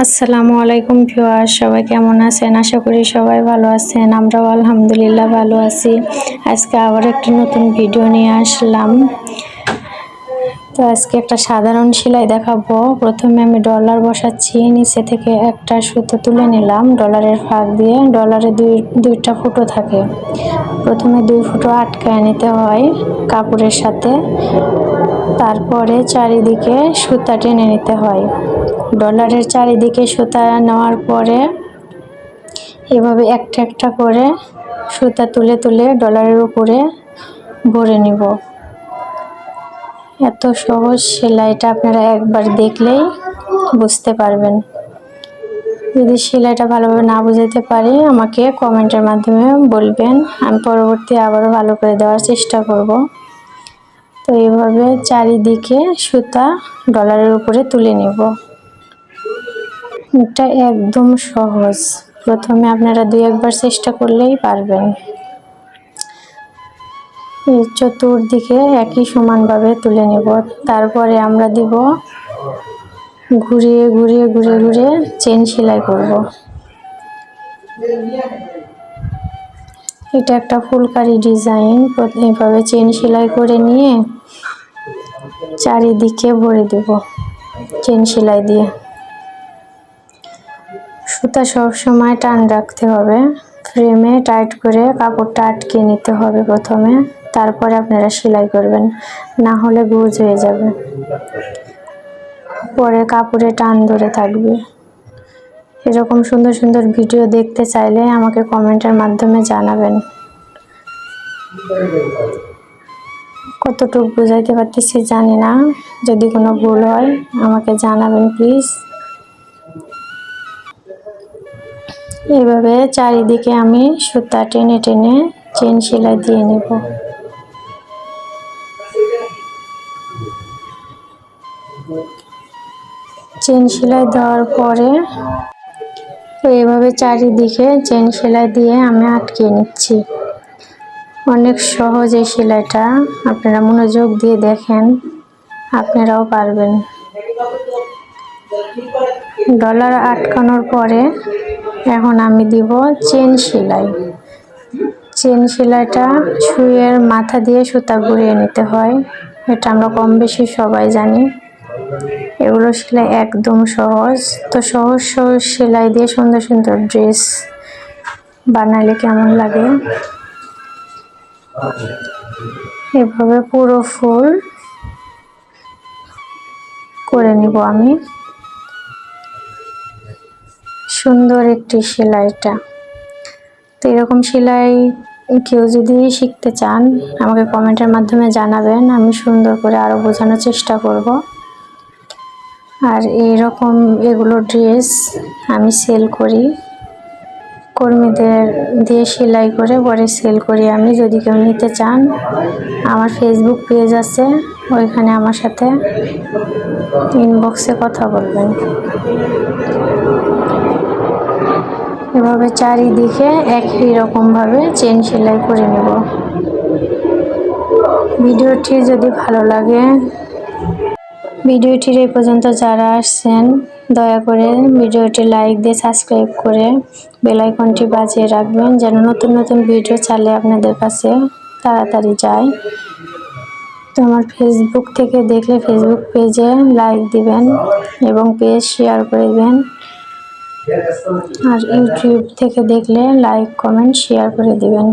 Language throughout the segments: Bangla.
আসসালামু আলাইকুম ভিউয়ার্স, সবাই কেমন আছেন? আশা করি সবাই ভালো আছেন। আমরাও আলহামদুলিল্লাহ ভালো আছি। আজকে আবার একটা নতুন ভিডিও নিয়ে আসলাম। তো আজকে একটা সাধারণ সেলাই দেখাবো। প্রথমে আমি ডলার বসাচ্ছি, নিচে থেকে একটা সুতো তুলে নিলাম ডলারের ফাঁক দিয়ে। ডলারে দুইটা ফুটো থাকে, প্রথমে 2 ফুটো আটকায় নিতে হয় কাপড়ের সাথে, তারপরে চারিদিকে সুতা টেনে নিতে হয়। ডলারের চারিদিকে সুতা নেওয়ার পরে এভাবে একটা একটা করে সুতা তুলে তুলে ডলারের উপরে ভরে নিব। এত সহজ সেলাইটা আপনারা একবার দেখলেই বুঝতে পারবেন। যদি সেলাইটা ভালোভাবে না বুঝাতে পারি আমাকে কমেন্টের মাধ্যমে বলবেন, আমি পরবর্তী আবারও ভালো করে দেওয়ার চেষ্টা করব। তো এইভাবে চারিদিকে সুতা ডলারের উপরে তুলে নেব। এটা একদম সহজ, প্রথমে আপনারা 2-1 বার চেষ্টা করলেই পারবেন। এই চতুর্দিকে একই সমানভাবে তুলে নেব। তারপরে আমরা দিব ঘুরিয়ে ঘুরিয়ে ঘুরিয়ে ঘুরিয়ে চেন সেলাই করব। এটা একটা ফুলকারি ডিজাইন। এইভাবে চেন সেলাই করে নিয়ে চারিদিকে ভরে দেব চেন সেলাই দিয়ে। সুতা সব সময় টান রাখতে হবে, ফ্রেমে টাইট করে কাপড়টা আটকে নিতে হবে প্রথমে, তারপরে আপনারা সেলাই করবেন, না হলে গুজ হয়ে যাবে, পরে কাপড়ে টান ধরে থাকবে। এরকম সুন্দর সুন্দর ভিডিও দেখতে চাইলে আমাকে কমেন্টের মাধ্যমে জানাবেন। কতটুকু বুঝাইতে পারতেছি জানি না, যদি কোনো ভুল হয় আমাকে জানাবেন প্লিজ। এইভাবে চারিদিকে আমি সুতা টেনে টেনে চেন সেলাই দিয়ে নেব। চেন সেলাই দেওয়ার পরে এইভাবে চারিদিকে চেন সেলাই দিয়ে আমি আটকে নিচ্ছি। অনেক সহজ এই সেলাইটা, আপনারা মনোযোগ দিয়ে দেখেন, আপনারাও পারবেন। ডলার আটকানোর পরে এখন আমি দিব চেন সেলাই। চেন সেলাইটা সুইয়ের মাথা দিয়ে সুতা ঘুরিয়ে নিতে হয়, এটা আমরা কম বেশি সবাই জানি। এগুলো সেলাই একদম সহজ। তো সহজ সহজ সেলাই দিয়ে সুন্দর সুন্দর ড্রেস বানালে কেমন লাগে? এভাবে পুরো ফুল করে নিব আমি। সুন্দর একটি সেলাইটা। তো এরকম সেলাই কেউ যদি শিখতে চান আমাকে কমেন্টের মাধ্যমে জানাবেন, আমি সুন্দর করে আরো বোঝানোর চেষ্টা করব। আর এইরকম এগুলো ড্রেস আমি সেল করি, কর্মীদের দিয়ে সেলাই করে পরে সেল করি আমি। যদি কেউ নিতে চান আমার ফেসবুক পেজ আছে, ওইখানে আমার সাথে ইনবক্সে কথা বলবেন। এভাবে চারিদিকে একই রকমভাবে চেন সেলাই করে নেব। ভিডিওটি যদি ভালো লাগে, ভিডিওটির এই পর্যন্ত যারা আসছেন দয়া করে ভিডিওটি লাইক দিয়ে সাবস্ক্রাইব করে বেল আইকনটি বাজিয়ে রাখবেন, যেন নতুন নতুন ভিডিও চাইলে আপনাদের কাছে তাড়াতাড়ি যায়। তো আমার ফেসবুক থেকে দেখলে ফেসবুক পেজে লাইক দিবেন এবং পেজ শেয়ার করে দিবেন, আর ইউটিউব থেকে দেখলে লাইক কমেন্ট শেয়ার করে দিবেন।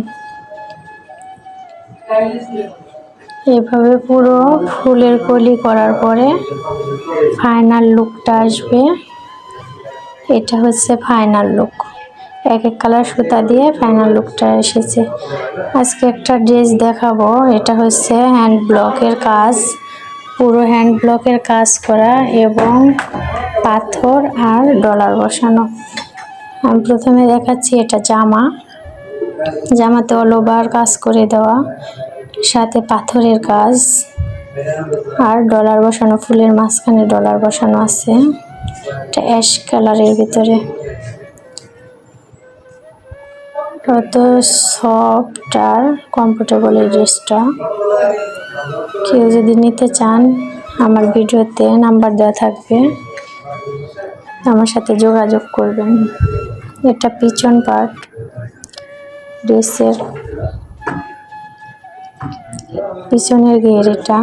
এভাবে পুরো ফুলের কলি করার পরে ফাইনাল লুকটা আসবে। এটা হচ্ছে ফাইনাল লুক, এক এক কালার সুতা দিয়ে ফাইনাল লুকটা এসেছে। আজকে একটা ড্রেস দেখাবো, এটা হচ্ছে হ্যান্ড ব্লকের কাজ, পুরো হ্যান্ড ব্লকের কাজ করা এবং পাথর আর ডলার বসানো। আমি প্রথমে দেখাচ্ছি এটা জামাতে অল ওভার কাজ করে দেওয়া, সাথে পাথরের কাজ আর ডলার বসানো, ফুলের মাঝখানে ডলার বসানো আছে। এটা অ্যাশ কালারের ভিতরে। কত সফট আর কমফোর্টেবল এই ড্রেসটা। কেউ যদি নিতে চান আমার ভিডিওতে নাম্বার দেওয়া থাকবে, আমার সাথে যোগাযোগ করবেন। এটা পিছন পার্ট ড্রেসের, পিছনের ঘের, এটা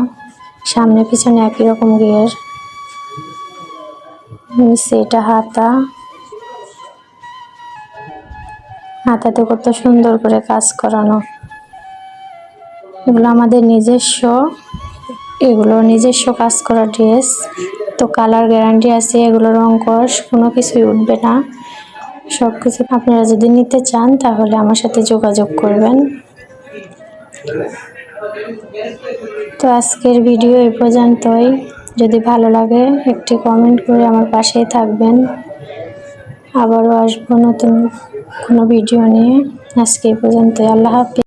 সামনে পিছনে একই রকম ঘের। নিচে এটা হাতা, হাতাতে কত সুন্দর করে কাজ করানো। এগুলো আমাদের নিজস্ব, এগুলো নিজস্ব কাজ করা ড্রেস। তো কালার গ্যারান্টি আছে, এগুলো রং কস কোনো কিছুই উঠবে না। সব কিছু আপনারা যদি নিতে চান তাহলে আমার সাথে যোগাযোগ করবেন। তো আজকের ভিডিও এই পর্যন্তই। যদি ভালো লাগে একটি কমেন্ট করে আমার পাশেই থাকবেন। আবারও আসবো নতুন কোনো ভিডিও নিয়ে। আজকে এই পর্যন্তই। আল্লাহ হাফেজ।